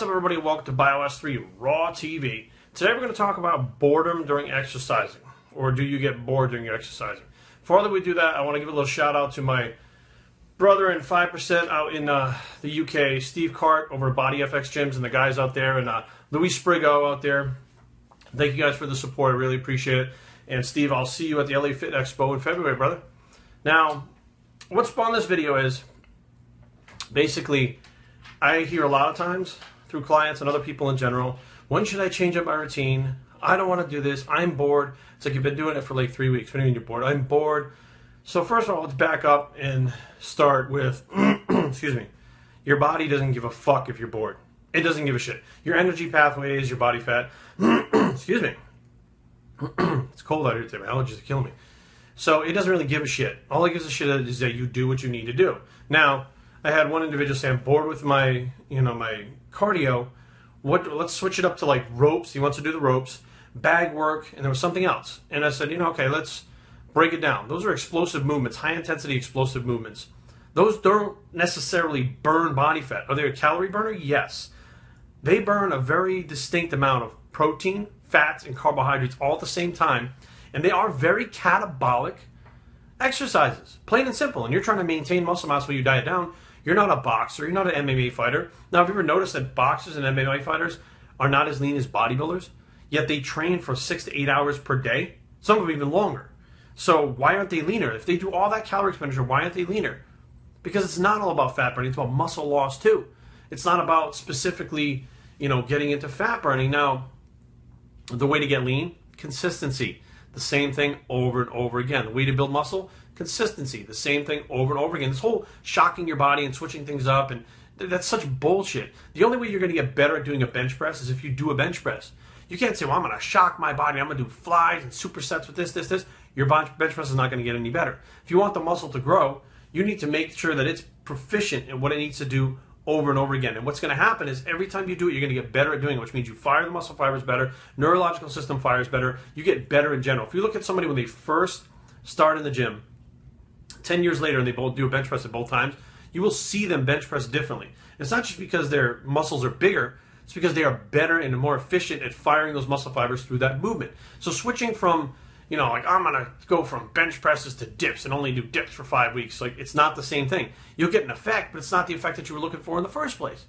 What's up, everybody? Welcome to Bios3 Raw TV. Today we're going to talk about boredom during exercising. Or do you get bored during your exercising? Before that we do that, I want to give a little shout out to my brother and 5% out in the UK, Steve Cart over at Body FX Gyms, and the guys out there, and Louis Sprigo out there. Thank you guys for the support. I really appreciate it. And Steve, I'll see you at the LA Fit Expo in February, brother. Now, what spawned this video is basically I hear a lot of times through clients and other people in general, when should I change up my routine? I don't want to do this. I'm bored. It's like you've been doing it for like 3 weeks. What do you mean you're bored? I'm bored. So first of all, let's back up and start with, excuse me, your body doesn't give a fuck if you're bored. It doesn't give a shit. Your energy pathways, your body fat, excuse me. It's cold out here today. My allergies are killing me. So it doesn't really give a shit. All it gives a shit is that you do what you need to do. Now, I had one individual say, I'm bored with my, my cardio. Let's switch it up to like ropes. He wants to do the ropes, bag work, and there was something else. And I said, okay, let's break it down. Those are explosive movements, high intensity explosive movements. Those don't necessarily burn body fat. Are they a calorie burner? Yes. They burn a very distinct amount of protein, fats, and carbohydrates all at the same time. And they are very catabolic exercises, plain and simple. And you're trying to maintain muscle mass while you diet down. You're not a boxer. You're not an MMA fighter. Now, have you ever noticed that boxers and MMA fighters are not as lean as bodybuilders? Yet they train for 6 to 8 hours per day. Some of them even longer. So why aren't they leaner? If they do all that calorie expenditure, why aren't they leaner? Because it's not all about fat burning. It's about muscle loss too. It's not about specifically, getting into fat burning. Now, the way to get lean, consistency. The same thing over and over again. The way to build muscle, consistency. The same thing over and over again. This whole shocking your body and switching things up, and that's such bullshit. The only way you're going to get better at doing a bench press is if you do a bench press. You can't say, well, I'm going to shock my body. I'm going to do flies and supersets with this. Your bench press is not going to get any better. If you want the muscle to grow, you need to make sure that it's proficient in what it needs to do over and over again. And what's going to happen is every time you do it, you're going to get better at doing it, which means you fire the muscle fibers better, neurological system fires better, you get better in general. If you look at somebody when they first start in the gym, 10 years later, and they both do a bench press at both times, you will see them bench press differently. It's not just because their muscles are bigger, it's because they are better and more efficient at firing those muscle fibers through that movement. So switching from, like I'm going to go from bench presses to dips and only do dips for 5 weeks, like it's not the same thing. You'll get an effect, but it's not the effect that you were looking for in the first place.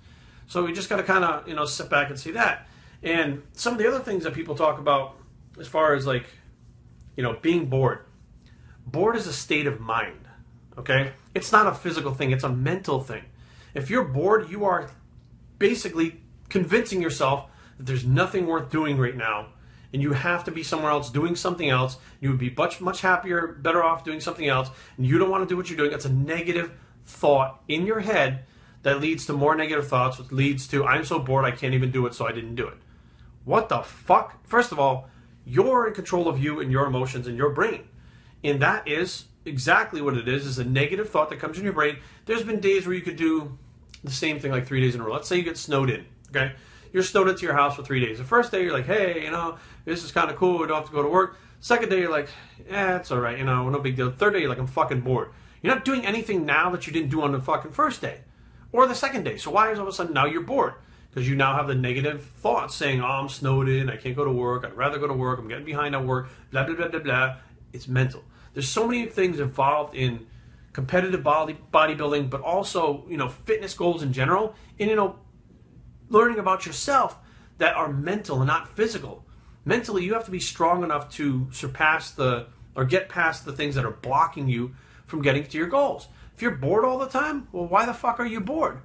So we just got to kind of, sit back and see that. And some of the other things that people talk about as far as like, being bored. Bored is a state of mind, okay? It's not a physical thing, it's a mental thing. If you're bored, you are basically convincing yourself that there's nothing worth doing right now, and you have to be somewhere else doing something else. You would be much happier, better off doing something else, and you don't want to do what you're doing. That's a negative thought in your head that leads to more negative thoughts, which leads to, I'm so bored I can't even do it, so I didn't do it. What the fuck? First of all, you're in control of you and your emotions and your brain. And that is exactly what it is a negative thought that comes in your brain. There's been days where you could do the same thing like 3 days in a row. Let's say you get snowed in, okay? You're snowed into your house for 3 days. The first day you're like, hey, this is kind of cool. I don't have to go to work. Second day you're like, it's all right, no big deal. Third day you're like, I'm fucking bored. You're not doing anything now that you didn't do on the fucking first day or the second day. So why is all of a sudden now you're bored? Because you now have the negative thoughts saying, oh, I'm snowed in. I can't go to work. I'd rather go to work. I'm getting behind on work. Blah, blah, blah, blah, blah. It's mental. There's so many things involved in competitive bodybuilding, but also, fitness goals in general, and, learning about yourself that are mental and not physical. Mentally, you have to be strong enough to get past the things that are blocking you from getting to your goals. If you're bored all the time, well, why the fuck are you bored?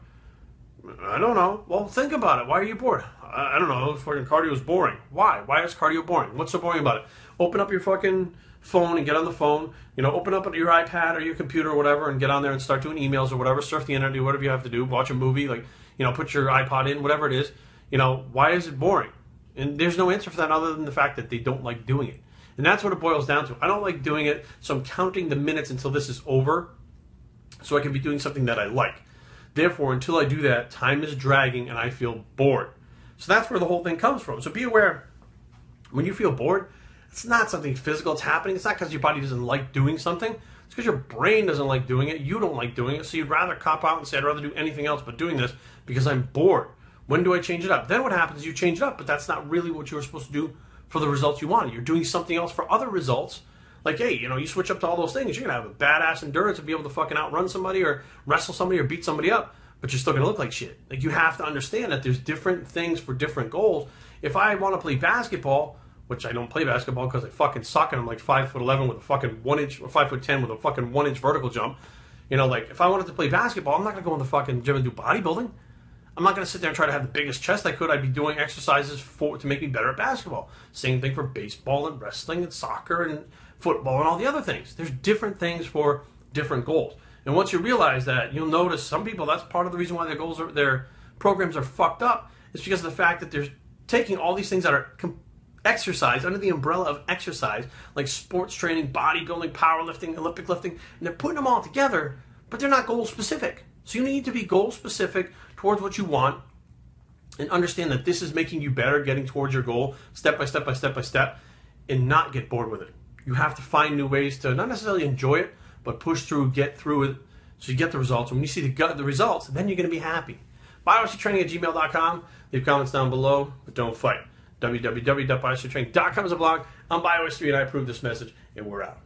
I don't know. Well, think about it. Why are you bored? I don't know. Fucking cardio is boring. Why? Why is cardio boring? What's so boring about it? Open up your fucking phone and get on the phone, open up your iPad or your computer or whatever and get on there and start doing emails or whatever, surf the internet, do whatever you have to do, watch a movie, put your iPod in, whatever it is. Why is it boring? And there's no answer for that other than the fact that they don't like doing it. And that's what it boils down to. I don't like doing it, so I'm counting the minutes until this is over so I can be doing something that I like. Therefore, until I do that, time is dragging and I feel bored. So that's where the whole thing comes from. So be aware, when you feel bored, it's not something physical that's happening. It's not because your body doesn't like doing something. It's because your brain doesn't like doing it. You don't like doing it. So you'd rather cop out and say, I'd rather do anything else but doing this because I'm bored. When do I change it up? Then what happens is you change it up, but that's not really what you were supposed to do for the results you wanted. You're doing something else for other results. Like, hey, you know, you switch up to all those things, you're going to have a badass endurance and be able to fucking outrun somebody or wrestle somebody or beat somebody up, but you're still going to look like shit. Like, you have to understand that there's different things for different goals. If I want to play basketball, which I don't play basketball because I fucking suck and I'm like 5'11" with a fucking 1 inch, or 5'10" with a fucking 1 inch vertical jump. You know, like, if I wanted to play basketball, I'm not going to go in the fucking gym and do bodybuilding. I'm not going to sit there and try to have the biggest chest I could. I'd be doing exercises to make me better at basketball. Same thing for baseball and wrestling and soccer and football and all the other things. There's different things for different goals. And once you realize that, you'll notice some people, that's part of the reason why their programs are fucked up, is because of the fact that they're taking all these things that are exercise, under the umbrella of exercise, like sports training, bodybuilding, powerlifting, Olympic lifting, and they're putting them all together, but they're not goal specific. So you need to be goal specific towards what you want and understand that this is making you better, getting towards your goal step by step by step by step, and not get bored with it. You have to find new ways to not necessarily enjoy it, but push through, get through it, so you get the results. And when you see the results, then you're going to be happy. Bios3training@gmail.com. Leave comments down below, but don't fight. www.bios3training.com is a blog. I'm Bios3 and I approve this message, and we're out.